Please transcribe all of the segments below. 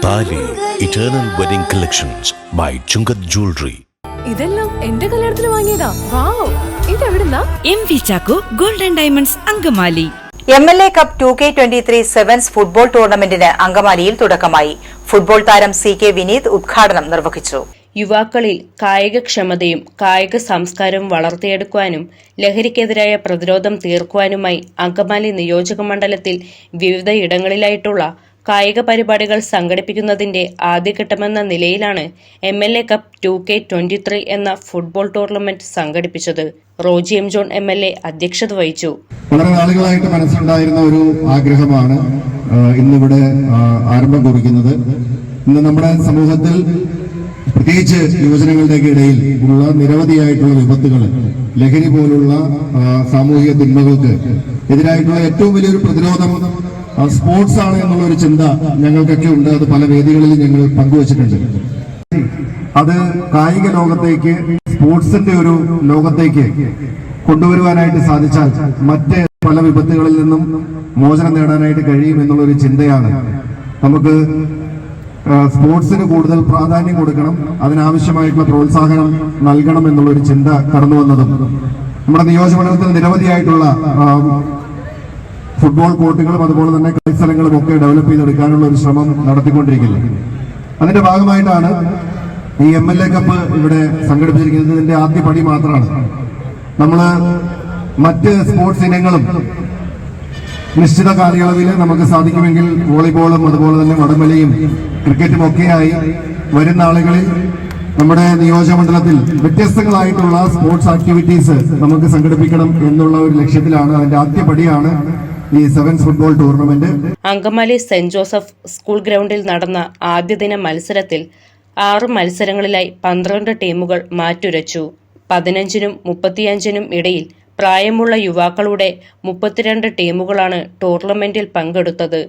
താലി eternal wedding collections by Chungath jewellery. ഇതെല്ലാം എന്റെ കല്യാണത്തിന് വാങ്ങിയതാ. വാവ്, ഇതെവിടുന്നാ? MV Chacko golden diamonds Angamaly. MLA cup 2K23 sevens football ടൂർണമെന്റിന് അങ്കമാലിയിൽ തുടക്കമായി. ഫുട്ബോൾ താരം CK വിനീത് ഉദ്ഘാടനം നിർവഹിച്ചു. യുവാക്കളിൽ കായികക്ഷമതയും കായിക സംസ്കാരവും വളർത്തിയെടുക്കുവാനും ലഹരിക്കെതിരായ പ്രതിരോധം തീർക്കുവാനുമായി അങ്കമാലി നിയോജക മണ്ഡലത്തിൽ വിവിധയിടങ്ങളിലായിട്ടുള്ള കായിക പരിപാടികൾ സംഘടിപ്പിക്കുന്നതിന്റെ ആദ്യഘട്ടമെന്ന നിലയിലാണ് MLA കപ്പ് 2K23 എന്ന ഫുട്ബോൾ ടൂർണമെന്റ് സംഘടിപ്പിച്ചത്. റോജി എം ജോൺ MLA അധ്യക്ഷത വഹിച്ചു. വളരെ നാളുകളായിട്ട് മനസ്സിലുണ്ടായിരുന്ന ഒരു ആഗ്രഹമാണ് ഇന്നിവിടെ ആരംഭം കുറിക്കുന്നത്. ഇന്ന് നമ്മുടെ സമൂഹത്തിൽ പ്രത്യേകിച്ച് യുവജനങ്ങളുടെ ഇടയിൽ ഉള്ള നിരവധിയായിട്ടുള്ള വിപത്തുകൾ, ലഹരി പോലുള്ള സാമൂഹിക തിന്മകൾക്ക് എതിരായിട്ടുള്ള ഏറ്റവും വലിയൊരു പ്രതിരോധം സ്പോർട്സ് ആണ് എന്നുള്ള ഒരു ചിന്ത ഞങ്ങൾക്കൊക്കെ ഉണ്ട്. അത് പല വേദികളിൽ ഞങ്ങൾ പങ്കുവച്ചിട്ടുണ്ട്. അത് കായിക ലോകത്തേക്ക്, സ്പോർട്സിന്റെ ഒരു ലോകത്തേക്ക് കൊണ്ടുവരുവാനായിട്ട് സാധിച്ചാൽ മറ്റ് പല വിപത്തുകളിൽ നിന്നും മോചനം നേടാനായിട്ട് കഴിയും എന്നുള്ളൊരു ചിന്തയാണ്. നമുക്ക് സ്പോർട്സിന് കൂടുതൽ പ്രാധാന്യം കൊടുക്കണം, അതിനാവശ്യമായിട്ടുള്ള പ്രോത്സാഹനം നൽകണം എന്നുള്ളൊരു ചിന്ത കടന്നു വന്നതും നമ്മുടെ നിയോജകമണ്ഡലത്തിൽ നിരവധിയായിട്ടുള്ള ഫുട്ബോൾ കോർട്ടുകളും അതുപോലെ തന്നെ കളിസ്ഥലങ്ങളും ഒക്കെ ഡെവലപ്പ് ചെയ്തെടുക്കാനുള്ള ഒരു ശ്രമം നടത്തിക്കൊണ്ടിരിക്കുന്നത്. അതിന്റെ ഭാഗമായിട്ടാണ് ഈ MLA കപ്പ് ഇവിടെ സംഘടിപ്പിച്ചിരിക്കുന്നത്. ഇതിന്റെ ആദ്യ പടി മാത്രമാണ്. നമ്മൾ മറ്റ് സ്പോർട്സ് ഇനങ്ങളും നിശ്ചിത കാലയളവിൽ നമുക്ക് സാധിക്കുമെങ്കിൽ വോളിബോളും അതുപോലെ തന്നെ വടംവലിയും ക്രിക്കറ്റും ഒക്കെയായി വരുന്ന ആളുകളിൽ നമ്മുടെ നിയോജകമണ്ഡലത്തിൽ വ്യത്യസ്തങ്ങളായിട്ടുള്ള സ്പോർട്സ് ആക്ടിവിറ്റീസ് നമുക്ക് സംഘടിപ്പിക്കണം എന്നുള്ള ഒരു ലക്ഷ്യത്തിലാണ്. അതിന്റെ ആദ്യ പടിയാണ് ഈ sevens football tournament. Angamaly saint Joseph school ഗ്രൗണ്ടിൽ നടന്ന ആദ്യ ദിന മത്സരത്തിൽ 6 മത്സരങ്ങളിലായി 12 ടീമുകൾ മാറ്റുരച്ചു. 15നും 35നും ഇടയിൽ പ്രായമുള്ള യുവാക്കളുടെ 32 ടീമുകളാണ് ടൂർണമെന്റിൽ പങ്കെടുത്തത്.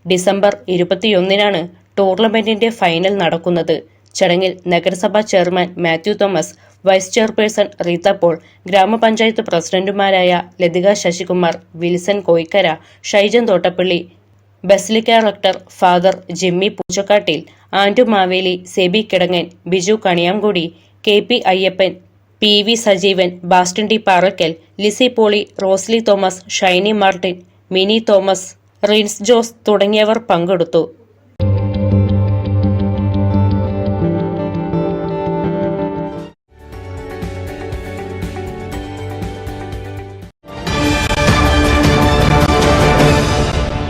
ഡിസംബർ 21-നാണ് ടൂർണമെന്റിന്റെ ഫൈനൽ നടക്കുന്നത്. ചടങ്ങിൽ നഗരസഭാ chairman Mathew Thomas, vice chairperson Reetha Paul, ഗ്രാമപഞ്ചായത്ത് പ്രസിഡന്റുമാരായ Lathika Sasikumar, Wilson Koikkara, Shaijan Thottappally, basilica rector father Jimmy Poochakkattil, Andu Maveli, Sebi Kidangan, Biju Kaniyamkudi, KP Ayyappan, PV Sajeevan, Bastin T Parakkal, Lissy Poly, Rosily Thomas, Shiny Martin, Mini Thomas, Rins Jose തുടങ്ങിയവർ പങ്കെടുത്തു.